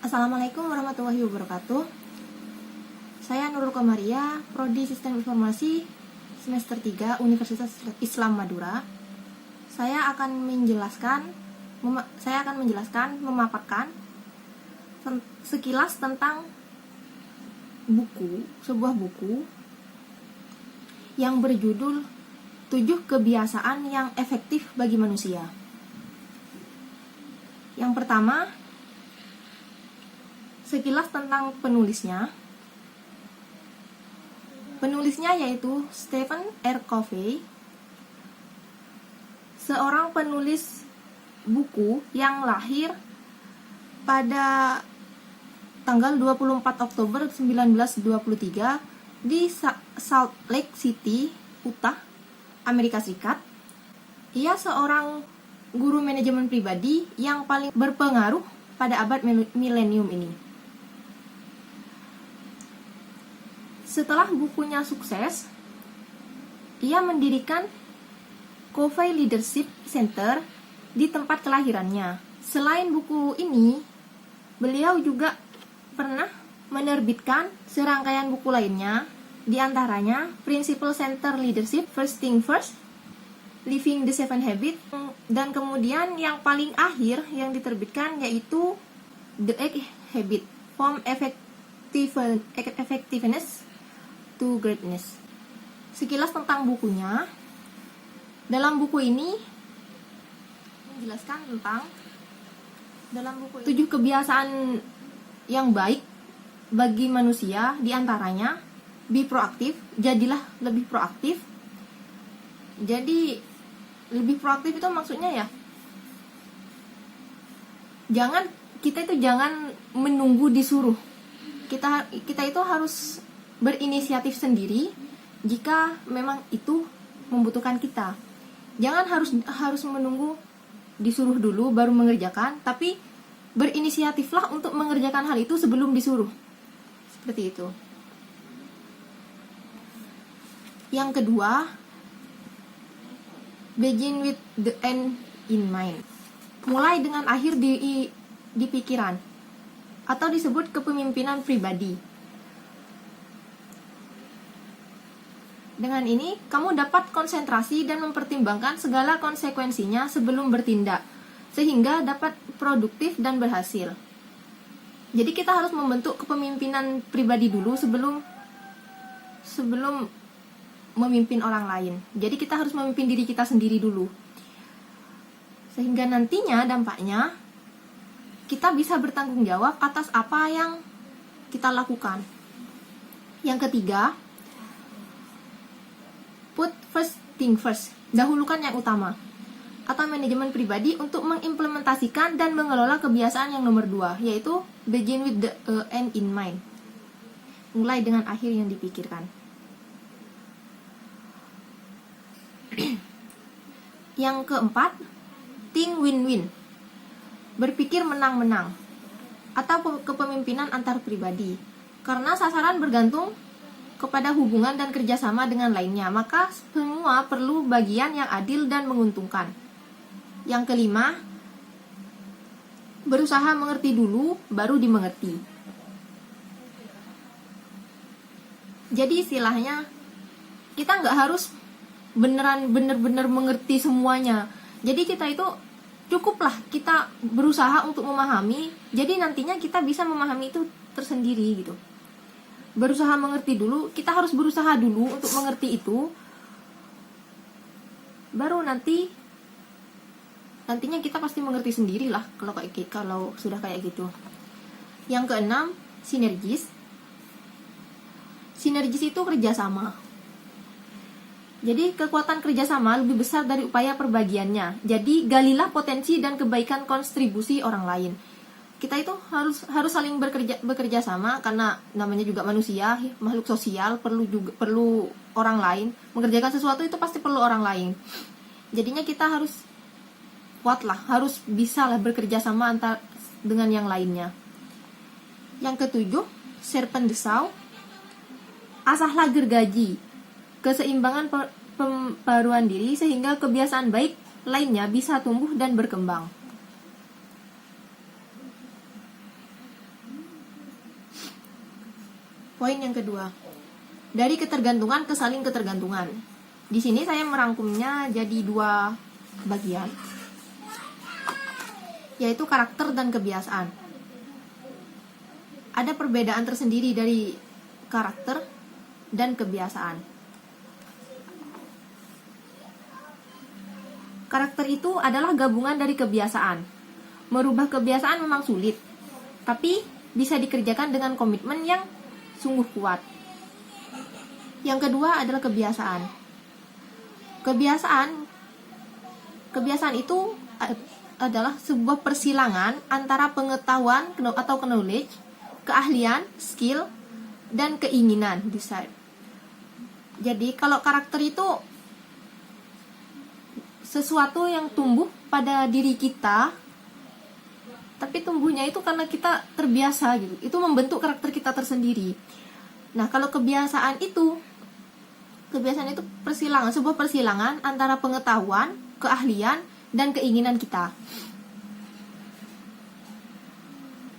Assalamualaikum warahmatullahi wabarakatuh. Saya Nurul Komaria, Prodi Sistem Informasi semester 3 Universitas Islam Madura. Saya akan menjelaskan, memaparkan sekilas tentang sebuah buku yang berjudul 7 Kebiasaan yang Efektif bagi Manusia. Yang pertama, sekilas tentang penulisnya. Penulisnya yaitu Stephen R. Covey, seorang penulis buku yang lahir pada tanggal 24 Oktober 1923 di Salt Lake City, Utah, Amerika Serikat. Ia seorang guru manajemen pribadi yang paling berpengaruh pada abad milenium ini. Setelah bukunya sukses, ia mendirikan Covey Leadership Center di tempat kelahirannya. Selain buku ini, beliau juga pernah menerbitkan serangkaian buku lainnya, di antaranya Principle Center Leadership, First Thing First, Living the Seven Habits, dan kemudian yang paling akhir yang diterbitkan yaitu The 8 Habits, From Effectiveness to Greatness. Sekilas tentang bukunya. Dalam buku ini menjelaskan tentang 7 kebiasaan yang baik bagi manusia, di antaranya be proaktif, jadilah lebih proaktif. Jadi lebih proaktif itu maksudnya ya, kita itu jangan menunggu disuruh. Kita itu harus berinisiatif sendiri jika memang itu membutuhkan kita. Jangan harus menunggu disuruh dulu baru mengerjakan, tapi berinisiatiflah untuk mengerjakan hal itu sebelum disuruh. Seperti itu. Yang kedua, begin with the end in mind. Mulai dengan akhir di pikiran, atau disebut kepemimpinan pribadi. Dengan ini, kamu dapat konsentrasi dan mempertimbangkan segala konsekuensinya sebelum bertindak, sehingga dapat produktif dan berhasil. Jadi kita harus membentuk kepemimpinan pribadi dulu sebelum memimpin orang lain. Jadi kita harus memimpin diri kita sendiri dulu. Sehingga nantinya dampaknya kita bisa bertanggung jawab atas apa yang kita lakukan. Yang ketiga, put first thing first, dahulukan yang utama, atau manajemen pribadi untuk mengimplementasikan dan mengelola kebiasaan yang nomor 2, yaitu begin with the end in mind, mulai dengan akhir yang dipikirkan. Yang keempat, think win-win, berpikir menang-menang, atau kepemimpinan antar pribadi, karena sasaran bergantung kepada hubungan dan kerjasama dengan lainnya, maka semua perlu bagian yang adil dan menguntungkan. Yang kelima, berusaha mengerti dulu, baru dimengerti. Jadi istilahnya, kita nggak harus bener-bener mengerti semuanya. Jadi kita itu cukuplah kita berusaha untuk memahami, jadi nantinya kita bisa memahami itu tersendiri gitu. Berusaha mengerti dulu, kita harus berusaha dulu untuk mengerti itu, baru nantinya kita pasti mengerti sendirilah kalau sudah kayak gitu. Yang keenam, sinergis. Sinergis itu kerjasama. Jadi kekuatan kerjasama lebih besar dari upaya perbagiannya. Jadi galilah potensi dan kebaikan kontribusi orang lain. Kita itu harus saling bekerja sama, karena namanya juga manusia, makhluk sosial, perlu orang lain. Mengerjakan sesuatu itu pasti perlu orang lain. Jadinya kita harus kuatlah, harus bisalah bekerja sama dengan yang lainnya. Yang ketujuh, serpent the sow, asahlah gergaji, keseimbangan pembaruan diri sehingga kebiasaan baik lainnya bisa tumbuh dan berkembang. Poin yang kedua, dari ketergantungan ke saling ketergantungan. Di sini saya merangkumnya jadi 2 bagian, yaitu karakter dan kebiasaan. Ada perbedaan tersendiri dari karakter dan kebiasaan. Karakter itu adalah gabungan dari kebiasaan. Merubah kebiasaan memang sulit, tapi bisa dikerjakan dengan komitmen yang sungguh kuat. Yang kedua adalah kebiasaan. Kebiasaan itu adalah sebuah persilangan antara pengetahuan atau knowledge, keahlian, skill, dan keinginan, desire. Jadi kalau karakter itu sesuatu yang tumbuh pada diri kita, tapi tumbuhnya itu karena kita terbiasa gitu. Itu membentuk karakter kita tersendiri. Nah, kalau kebiasaan itu sebuah persilangan antara pengetahuan, keahlian, dan keinginan kita.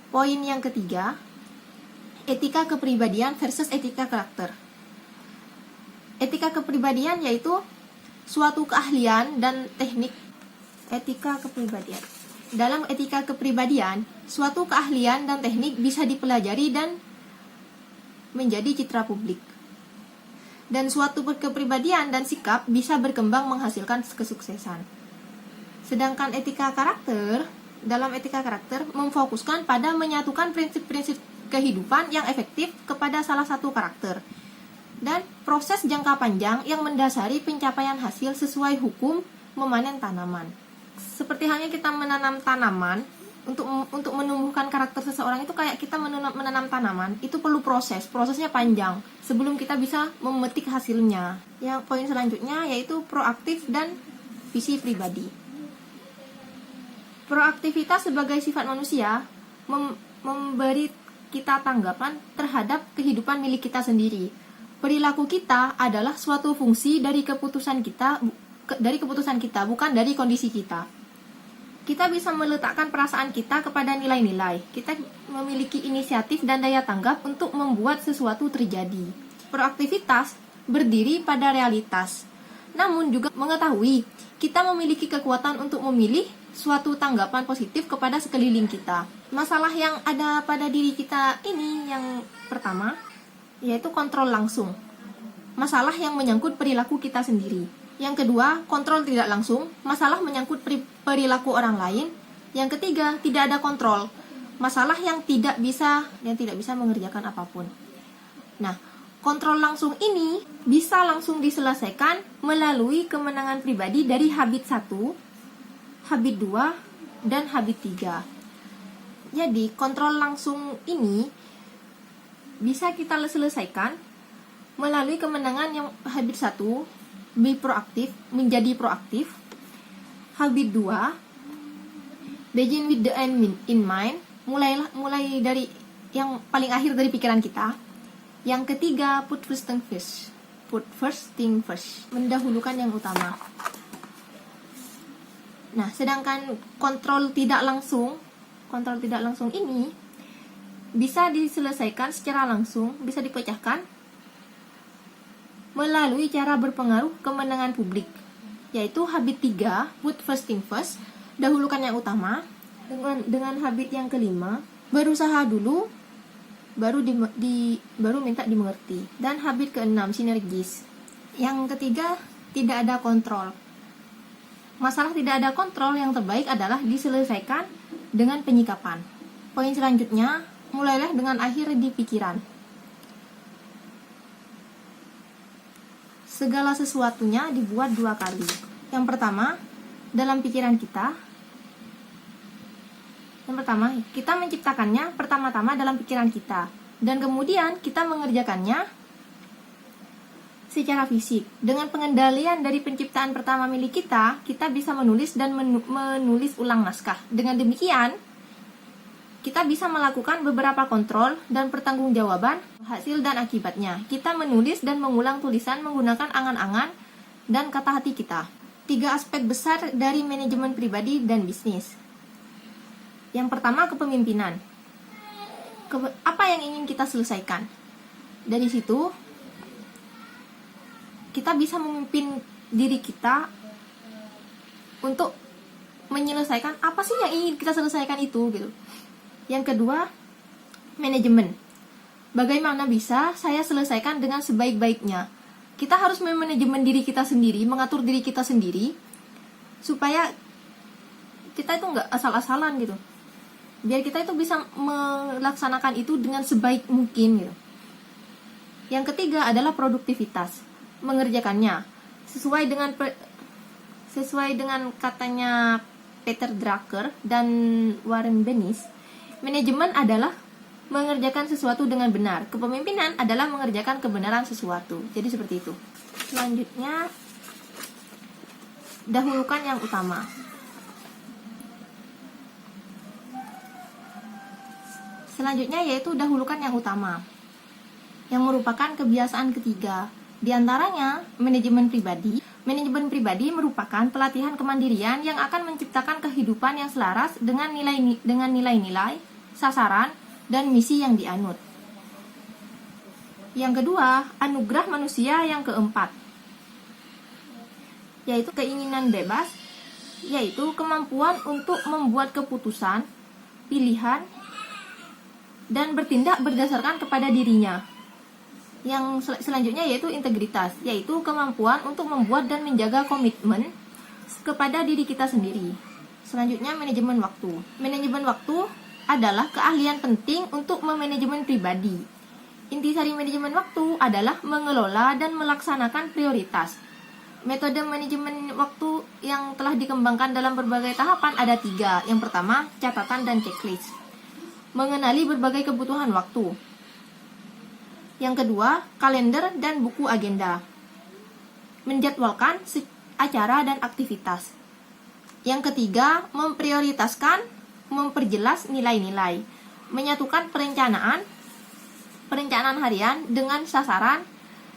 Poin yang ketiga, etika kepribadian versus etika karakter. Etika kepribadian yaitu suatu keahlian dan teknik. Etika kepribadian. Dalam etika kepribadian, suatu keahlian dan teknik bisa dipelajari dan menjadi citra publik. Dan suatu kepribadian dan sikap bisa berkembang menghasilkan kesuksesan. Sedangkan dalam etika karakter memfokuskan pada menyatukan prinsip-prinsip kehidupan yang efektif kepada salah satu karakter. Dan proses jangka panjang yang mendasari pencapaian hasil sesuai hukum memanen tanaman. Seperti halnya kita menanam tanaman, untuk menumbuhkan karakter seseorang itu kayak kita menanam tanaman, itu perlu prosesnya panjang sebelum kita bisa memetik hasilnya. Yang poin selanjutnya yaitu proaktif dan visi pribadi. Proaktivitas sebagai sifat manusia memberi kita tanggapan terhadap kehidupan milik kita sendiri. Perilaku kita adalah suatu fungsi dari keputusan kita, bukan dari kondisi kita. Kita bisa meletakkan perasaan kita kepada nilai-nilai. Kita memiliki inisiatif dan daya tanggap untuk membuat sesuatu terjadi. Proaktivitas berdiri pada realitas, namun juga mengetahui kita memiliki kekuatan untuk memilih suatu tanggapan positif kepada sekeliling kita. Masalah yang ada pada diri kita ini yang pertama, yaitu kontrol langsung. Masalah yang menyangkut perilaku kita sendiri. Yang kedua, kontrol tidak langsung, masalah menyangkut perilaku orang lain. Yang ketiga, tidak ada kontrol, masalah yang tidak bisa mengerjakan apapun. Nah, kontrol langsung ini bisa langsung diselesaikan melalui kemenangan pribadi dari habit 1, habit 2, dan habit 3. Jadi, kontrol langsung ini bisa kita selesaikan melalui kemenangan yang habit 1, menjadi proaktif. Habit 2, begin with the end in mind, mulai dari yang paling akhir dari pikiran kita. Yang ketiga, put first thing first, mendahulukan yang utama. Nah, sedangkan kontrol tidak langsung ini bisa diselesaikan secara langsung, bisa dipecahkan melalui cara berpengaruh kemenangan publik, yaitu habit 3, put first thing first, dahulukan yang utama. Dengan habit yang kelima, berusaha dulu baru minta dimengerti. Dan habit ke-6, sinergis. Yang ketiga, tidak ada kontrol. Masalah tidak ada kontrol yang terbaik adalah diselesaikan dengan penyikapan. Poin selanjutnya, mulailah dengan akhir di pikiran. Segala sesuatunya dibuat 2 kali. Yang pertama, dalam pikiran kita. Yang pertama, kita menciptakannya pertama-tama dalam pikiran kita. Dan kemudian kita mengerjakannya secara fisik. Dengan pengendalian dari penciptaan pertama milik kita bisa menulis dan menulis ulang naskah. Dengan demikian, kita bisa melakukan beberapa kontrol dan pertanggungjawaban hasil dan akibatnya. Kita menulis dan mengulang tulisan menggunakan angan-angan dan kata hati kita. 3 aspek besar dari manajemen pribadi dan bisnis. Yang pertama, kepemimpinan. Apa yang ingin kita selesaikan? Dari situ kita bisa memimpin diri kita untuk menyelesaikan apa sih yang ingin kita selesaikan itu gitu. Yang kedua, manajemen. Bagaimana bisa saya selesaikan dengan sebaik-baiknya? Kita harus memanajemen diri kita sendiri, mengatur diri kita sendiri, supaya kita itu nggak asal-asalan gitu. Biar kita itu bisa melaksanakan itu dengan sebaik mungkin gitu. Yang ketiga adalah produktivitas. Mengerjakannya sesuai dengan katanya Peter Drucker dan Warren Bennis, manajemen adalah mengerjakan sesuatu dengan benar. Kepemimpinan adalah mengerjakan kebenaran sesuatu. Jadi seperti itu. Selanjutnya, dahulukan yang utama. Selanjutnya yaitu dahulukan yang utama, yang merupakan kebiasaan ketiga. Di antaranya, manajemen pribadi. Manajemen pribadi merupakan pelatihan kemandirian yang akan menciptakan kehidupan yang selaras dengan nilai-nilai, sasaran, dan misi yang dianut. Yang kedua, anugerah manusia yang keempat, yaitu keinginan bebas, yaitu kemampuan untuk membuat keputusan, pilihan, dan bertindak berdasarkan kepada dirinya. Yang selanjutnya yaitu integritas, yaitu kemampuan untuk membuat dan menjaga komitmen kepada diri kita sendiri. Selanjutnya, manajemen waktu. Manajemen waktu adalah keahlian penting untuk memanajemen pribadi. Intisari manajemen waktu adalah mengelola dan melaksanakan prioritas. Metode manajemen waktu yang telah dikembangkan dalam berbagai tahapan ada 3. Yang pertama, catatan dan checklist. Mengenali berbagai kebutuhan waktu. Yang kedua, kalender dan buku agenda. Menjadwalkan acara dan aktivitas. Yang ketiga, memprioritaskan, memperjelas nilai-nilai. Menyatukan perencanaan harian dengan sasaran.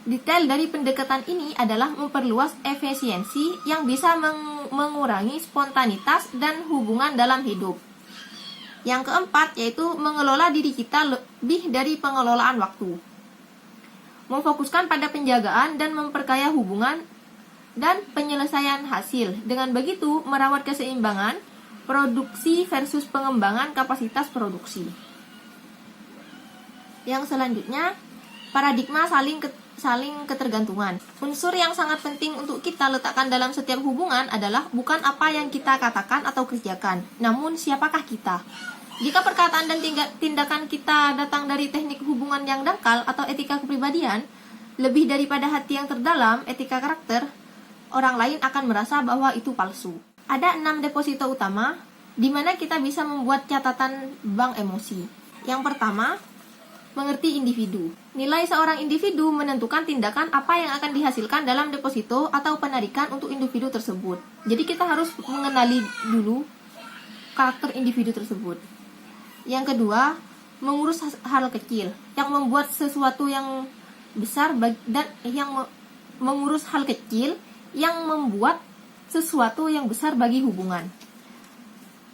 Detail dari pendekatan ini adalah memperluas efisiensi yang bisa mengurangi spontanitas dan hubungan dalam hidup. Yang keempat yaitu mengelola diri kita lebih dari pengelolaan waktu. Memfokuskan pada penjagaan dan memperkaya hubungan dan penyelesaian hasil. Dengan begitu merawat keseimbangan produksi versus pengembangan kapasitas produksi. Yang selanjutnya, paradigma saling ketergantungan. Unsur yang sangat penting untuk kita letakkan dalam setiap hubungan adalah bukan apa yang kita katakan atau kerjakan, namun siapakah kita. Jika perkataan dan tindakan kita datang dari teknik hubungan yang dangkal atau etika kepribadian, lebih daripada hati yang terdalam, etika karakter, orang lain akan merasa bahwa itu palsu. Ada 6 deposito utama di mana kita bisa membuat catatan bank emosi. Yang pertama, mengerti individu. Nilai seorang individu menentukan tindakan apa yang akan dihasilkan dalam deposito atau penarikan untuk individu tersebut. Jadi kita harus mengenali dulu karakter individu tersebut. Yang kedua, mengurus hal kecil yang membuat sesuatu yang besar dan yang mengurus hal kecil yang membuat sesuatu yang besar bagi hubungan.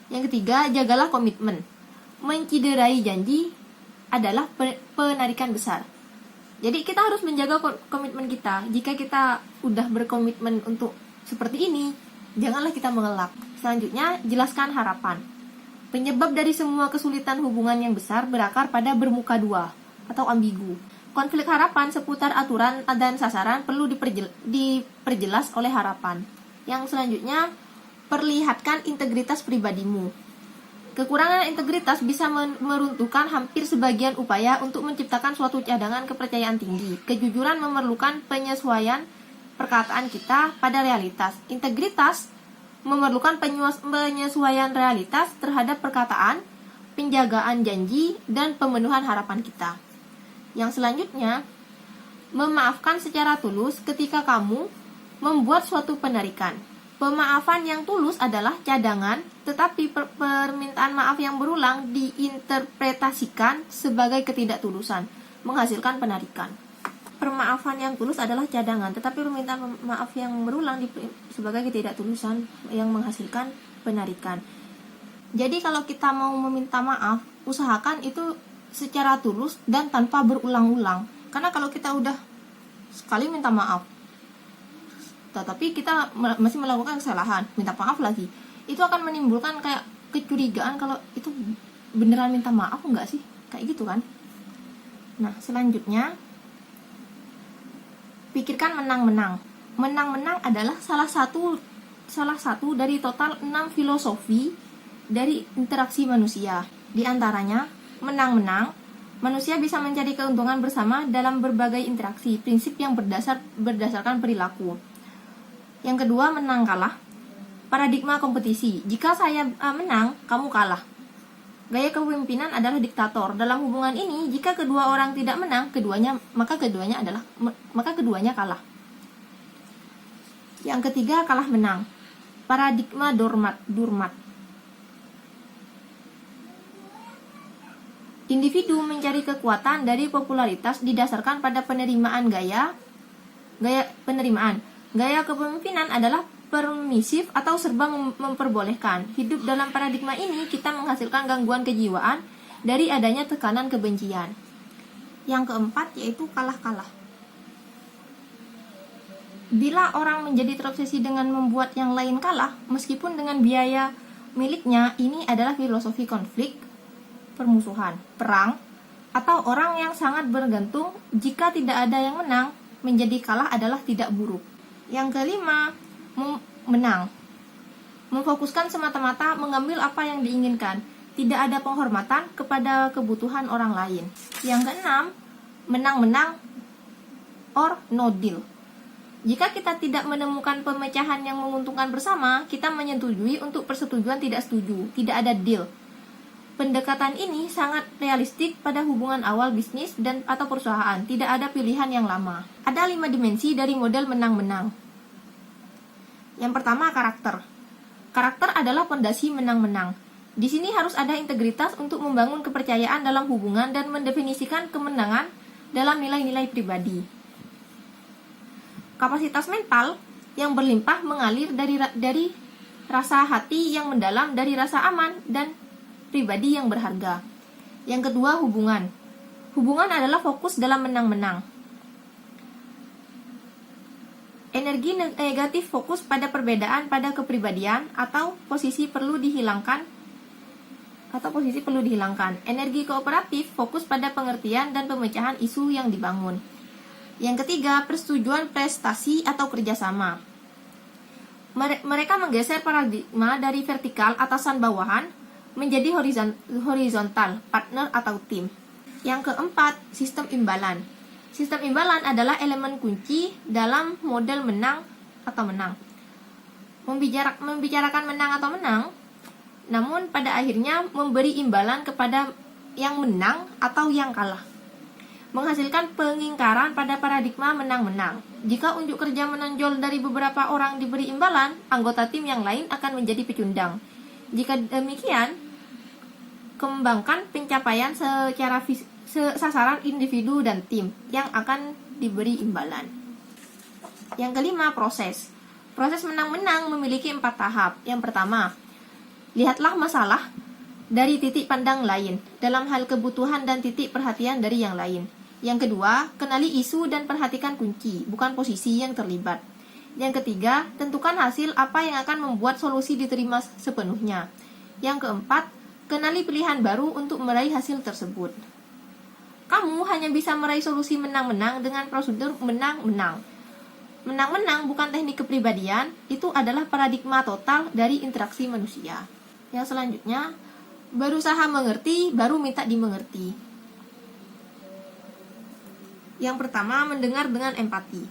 Yang ketiga, jagalah komitmen. Menciderai janji adalah penarikan besar. Jadi kita harus menjaga komitmen kita. Jika kita udah berkomitmen untuk seperti ini, janganlah kita mengelak. Selanjutnya, jelaskan harapan. Penyebab dari semua kesulitan hubungan yang besar berakar pada bermuka dua atau ambigu. Konflik harapan seputar aturan dan sasaran perlu diperjelas oleh harapan. Yang selanjutnya, perlihatkan integritas pribadimu. Kekurangan integritas bisa meruntuhkan hampir sebagian upaya untuk menciptakan suatu cadangan kepercayaan tinggi. Kejujuran memerlukan penyesuaian perkataan kita pada realitas. Integritas memerlukan penyesuaian realitas terhadap perkataan, penjagaan janji, dan pemenuhan harapan kita. Yang selanjutnya, memaafkan secara tulus ketika kamu membuat suatu penarikan. Pemaafan yang tulus adalah cadangan, tetapi permintaan maaf yang berulang diinterpretasikan sebagai ketidaktulusan, menghasilkan penarikan. Permaafan yang tulus adalah cadangan, tetapi permintaan maaf yang berulang sebagai ketidaktulusan yang menghasilkan penarikan. Jadi kalau kita mau meminta maaf, usahakan itu secara tulus dan tanpa berulang-ulang. Karena kalau kita udah sekali minta maaf, tetapi kita masih melakukan kesalahan, minta maaf lagi, itu akan menimbulkan kayak kecurigaan kalau itu beneran minta maaf enggak sih, kayak gitu kan. Nah, selanjutnya pikirkan menang-menang. Menang-menang adalah salah satu dari total 6 filosofi dari interaksi manusia. Di antaranya, menang-menang, manusia bisa mencari keuntungan bersama dalam berbagai interaksi, prinsip yang berdasarkan perilaku. Yang kedua, menang kalah, paradigma kompetisi. Jika saya menang, kamu kalah. Gaya kepemimpinan adalah diktator. Dalam hubungan ini, jika kedua orang tidak menang, maka keduanya kalah. Yang ketiga, kalah menang, paradigma Durmat. Individu mencari kekuatan dari popularitas didasarkan pada penerimaan gaya penerimaan. Gaya kepemimpinan adalah permisif atau serba memperbolehkan. Hidup dalam paradigma ini, kita menghasilkan gangguan kejiwaan dari adanya tekanan kebencian. Yang keempat yaitu kalah-kalah. Bila orang menjadi terobsesi dengan membuat yang lain kalah, meskipun dengan biaya miliknya, ini adalah filosofi konflik, permusuhan, perang, atau orang yang sangat bergantung. Jika tidak ada yang menang, menjadi kalah adalah tidak buruk. Yang kelima, menang. Memfokuskan semata-mata mengambil apa yang diinginkan, tidak ada penghormatan kepada kebutuhan orang lain. Yang keenam, menang-menang or no deal. Jika kita tidak menemukan pemecahan yang menguntungkan bersama, kita menyetujui untuk persetujuan tidak setuju, tidak ada deal. Pendekatan ini sangat realistik pada hubungan awal bisnis atau perusahaan, tidak ada pilihan yang lama. Ada 5 dimensi dari model menang-menang. Yang pertama, karakter. Karakter adalah fondasi menang-menang. Di sini harus ada integritas untuk membangun kepercayaan dalam hubungan dan mendefinisikan kemenangan dalam nilai-nilai pribadi. Kapasitas mental yang berlimpah mengalir dari rasa hati yang mendalam, dari rasa aman dan pribadi yang berharga. Yang kedua, hubungan. Hubungan adalah fokus dalam menang-menang. Energi negatif fokus pada perbedaan pada kepribadian atau posisi perlu dihilangkan. Energi kooperatif fokus pada pengertian dan pemecahan isu yang dibangun. Yang ketiga, persetujuan prestasi atau kerjasama. Mereka menggeser paradigma dari vertikal atasan bawahan menjadi horizontal, partner atau tim. Yang keempat, sistem imbalan. Sistem imbalan adalah elemen kunci dalam model menang atau menang. Membicarakan menang atau menang, namun pada akhirnya memberi imbalan kepada yang menang atau yang kalah. Menghasilkan pengingkaran pada paradigma menang-menang. Jika unjuk kerja menonjol dari beberapa orang diberi imbalan, anggota tim yang lain akan menjadi pecundang. Jika demikian, kembangkan pencapaian secara sasaran individu dan tim yang akan diberi imbalan. Yang kelima, proses. Proses menang-menang memiliki 4 tahap. Yang pertama, lihatlah masalah dari titik pandang lain dalam hal kebutuhan dan titik perhatian dari yang lain. Yang kedua, kenali isu dan perhatikan kunci, bukan posisi yang terlibat. Yang ketiga, tentukan hasil apa yang akan membuat solusi diterima sepenuhnya. Yang keempat, kenali pilihan baru untuk meraih hasil tersebut. Kamu hanya bisa meraih solusi menang-menang dengan prosedur menang-menang. Menang-menang bukan teknik kepribadian, itu adalah paradigma total dari interaksi manusia. Yang selanjutnya, berusaha mengerti, baru minta dimengerti. Yang pertama, mendengar dengan empati.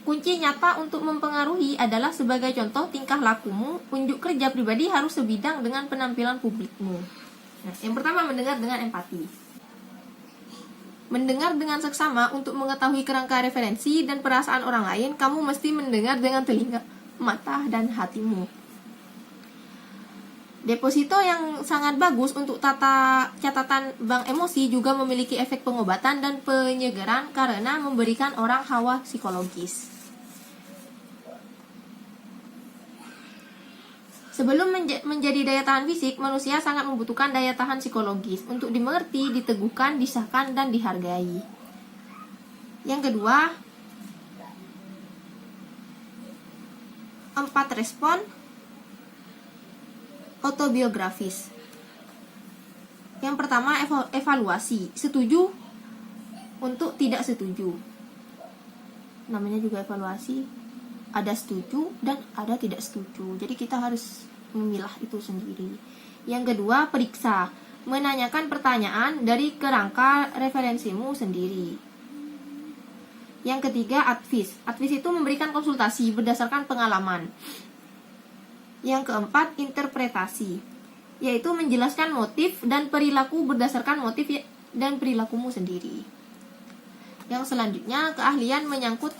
Kunci nyata untuk mempengaruhi adalah sebagai contoh tingkah lakumu, unjuk kerja pribadi harus sebidang dengan penampilan publikmu. Nah, yang pertama, mendengar dengan empati. Mendengar dengan seksama untuk mengetahui kerangka referensi dan perasaan orang lain, kamu mesti mendengar dengan telinga, mata, dan hatimu. Deposito yang sangat bagus untuk catatan bank emosi juga memiliki efek pengobatan dan penyegaran karena memberikan orang hawa psikologis. Sebelum menjadi daya tahan fisik, manusia sangat membutuhkan daya tahan psikologis untuk dimengerti, diteguhkan, disahkan, dan dihargai. Yang kedua, 4 respon autobiografis. Yang pertama, evaluasi, setuju untuk tidak setuju. Namanya juga evaluasi, ada setuju dan ada tidak setuju. Jadi kita harus memilah itu sendiri. Yang kedua, periksa, menanyakan pertanyaan dari kerangka referensimu sendiri. Yang ketiga, advis. Advis itu memberikan konsultasi berdasarkan pengalaman. Yang keempat, interpretasi, yaitu menjelaskan motif dan perilaku berdasarkan motif dan perilakumu sendiri. Yang selanjutnya, keahlian menyangkut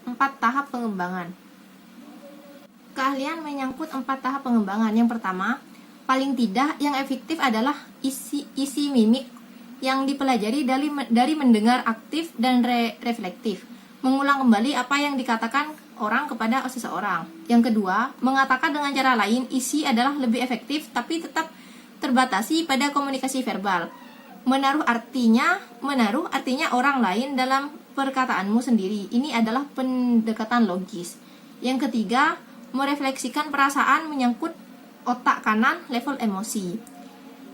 4 tahap pengembangan. Keahlian menyangkut 4 tahap pengembangan. Yang pertama, paling tidak yang efektif adalah isi mimik yang dipelajari dari mendengar aktif dan reflektif, mengulang kembali apa yang dikatakan orang kepada seseorang. Yang kedua, mengatakan dengan cara lain isi adalah lebih efektif tapi tetap terbatasi pada komunikasi verbal. Menaruh artinya orang lain dalam perkataanmu sendiri. Ini adalah pendekatan logis. Yang ketiga, merefleksikan perasaan menyangkut otak kanan level emosi.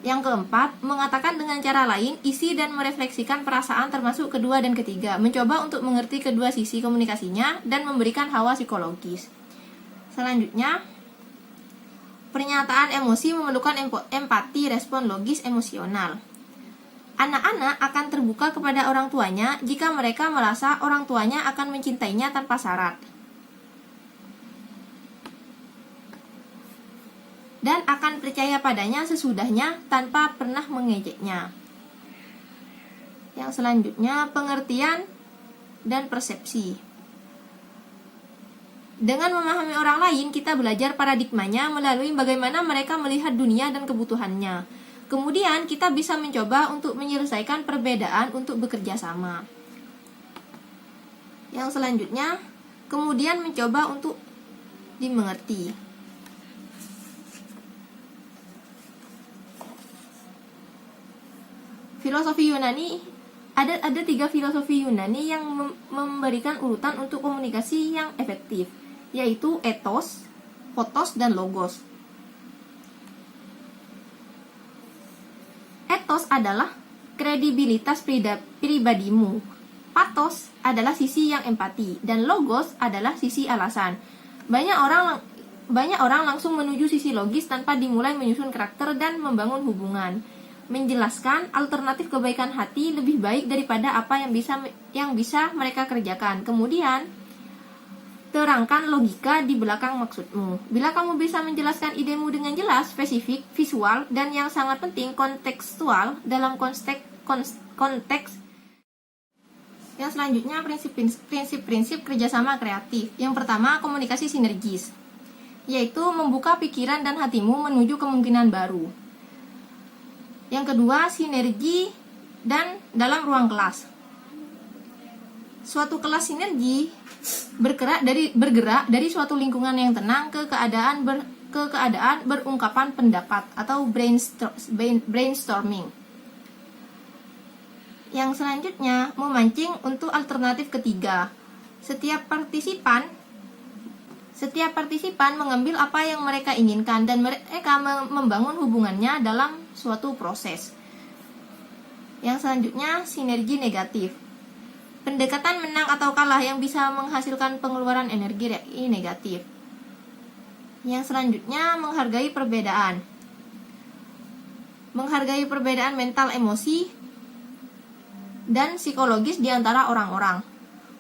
Yang keempat, mengatakan dengan cara lain isi dan merefleksikan perasaan termasuk kedua dan ketiga, mencoba untuk mengerti kedua sisi komunikasinya dan memberikan hawa psikologis. Selanjutnya, pernyataan emosi memerlukan empati, respon logis, emosional. Anak-anak akan terbuka kepada orang tuanya jika mereka merasa orang tuanya akan mencintainya tanpa syarat, dan akan percaya padanya sesudahnya tanpa pernah mengejeknya. Yang selanjutnya, pengertian dan persepsi. Dengan memahami orang lain, kita belajar paradigmanya melalui bagaimana mereka melihat dunia dan kebutuhannya. Kemudian kita bisa mencoba untuk menyelesaikan perbedaan untuk bekerja sama. Yang selanjutnya, kemudian mencoba untuk dimengerti. Filosofi Yunani, ada 3 filosofi Yunani yang memberikan urutan untuk komunikasi yang efektif, yaitu ethos, photos, dan logos. Ethos adalah kredibilitas pribadimu, pathos adalah sisi yang empati, dan logos adalah sisi alasan. Banyak orang langsung menuju sisi logis tanpa dimulai menyusun karakter dan membangun hubungan. Menjelaskan alternatif kebaikan hati lebih baik daripada apa yang bisa mereka kerjakan. Kemudian, terangkan logika di belakang maksudmu. Bila kamu bisa menjelaskan idemu dengan jelas, spesifik, visual, dan yang sangat penting kontekstual dalam konteks. Yang selanjutnya, prinsip-prinsip kerjasama kreatif. Yang pertama, komunikasi sinergis, yaitu membuka pikiran dan hatimu menuju kemungkinan baru. Yang kedua, sinergi dan dalam ruang kelas. Suatu kelas sinergi bergerak dari suatu lingkungan yang tenang ke keadaan berungkapan pendapat atau brainstorming. Yang selanjutnya, memancing untuk alternatif ketiga. Setiap partisipan mengambil apa yang mereka inginkan dan mereka membangun hubungannya dalam suatu proses. Yang selanjutnya, sinergi negatif. Pendekatan menang atau kalah yang bisa menghasilkan pengeluaran energi negatif. Yang selanjutnya, menghargai perbedaan. Menghargai perbedaan mental, emosi, dan psikologis di antara orang-orang.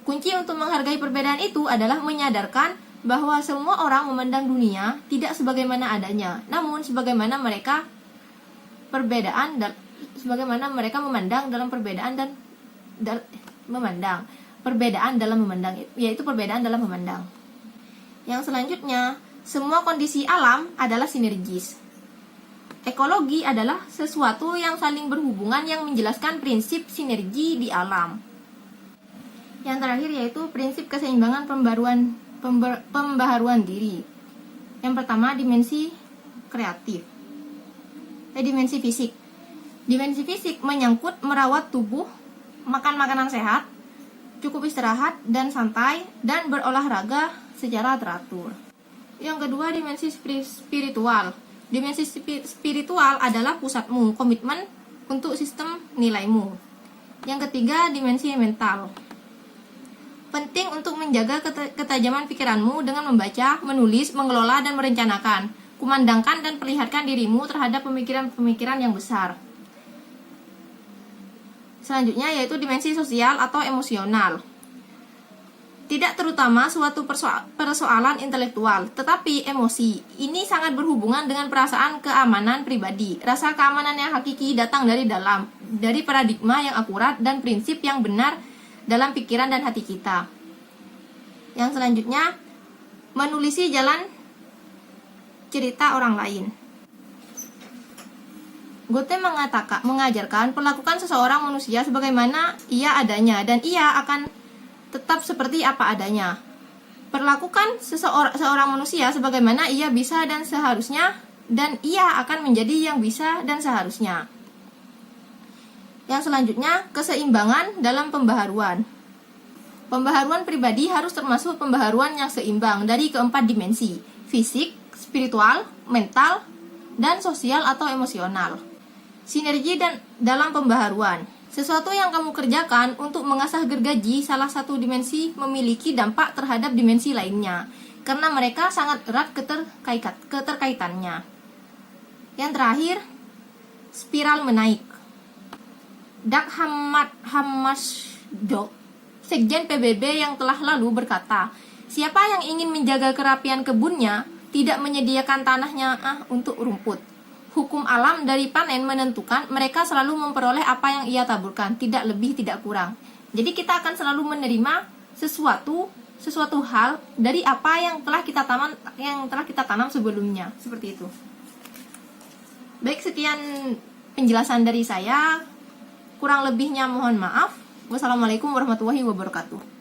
Kunci untuk menghargai perbedaan itu adalah menyadarkan bahwa semua orang memandang dunia tidak sebagaimana adanya, namun sebagaimana mereka memandang dalam perbedaan dalam memandang, yaitu perbedaan dalam memandang. Yang selanjutnya, semua kondisi alam adalah sinergis. Ekologi adalah sesuatu yang saling berhubungan yang menjelaskan prinsip sinergi di alam. Yang terakhir yaitu prinsip keseimbangan pembaharuan diri. Yang pertama, dimensi kreatif. Dimensi fisik. Dimensi fisik menyangkut merawat tubuh, makan makanan sehat, cukup istirahat dan santai, dan berolahraga secara teratur. Yang kedua, dimensi spiritual. Dimensi spiritual adalah pusatmu, komitmen untuk sistem nilaimu. Yang ketiga, dimensi mental. Penting untuk menjaga ketajaman pikiranmu dengan membaca, menulis, mengelola, dan merencanakan. Kumandangkan dan perlihatkan dirimu terhadap pemikiran-pemikiran yang besar. Selanjutnya yaitu dimensi sosial atau emosional. Tidak terutama suatu persoalan intelektual, tetapi emosi. Ini sangat berhubungan dengan perasaan keamanan pribadi. Rasa keamanan yang hakiki datang dari dalam, dari paradigma yang akurat dan prinsip yang benar dalam pikiran dan hati kita. Yang selanjutnya, menulisi jalan cerita orang lain. Goethe mengajarkan perlakukan seseorang manusia sebagaimana ia adanya, dan ia akan tetap seperti apa adanya. Perlakukan seorang manusia sebagaimana ia bisa dan seharusnya, dan ia akan menjadi yang bisa dan seharusnya. Yang selanjutnya, keseimbangan dalam pembaharuan. Pembaharuan pribadi harus termasuk pembaharuan yang seimbang dari keempat dimensi: fisik, spiritual, mental, dan sosial atau emosional. Sinergi dalam pembaharuan. Sesuatu yang kamu kerjakan untuk mengasah gergaji salah satu dimensi memiliki dampak terhadap dimensi lainnya, karena mereka sangat erat keterkaitannya. Yang terakhir, spiral menaik. Dag Hammarskjöld, Sekjen PBB yang telah lalu berkata, siapa yang ingin menjaga kerapian kebunnya tidak menyediakan tanahnya untuk rumput. Hukum alam dari panen menentukan mereka selalu memperoleh apa yang ia taburkan, tidak lebih tidak kurang. Jadi kita akan selalu menerima sesuatu hal dari apa yang telah kita tanam sebelumnya, seperti itu. Baik, sekian penjelasan dari saya. Kurang lebihnya mohon maaf. Wassalamualaikum warahmatullahi wabarakatuh.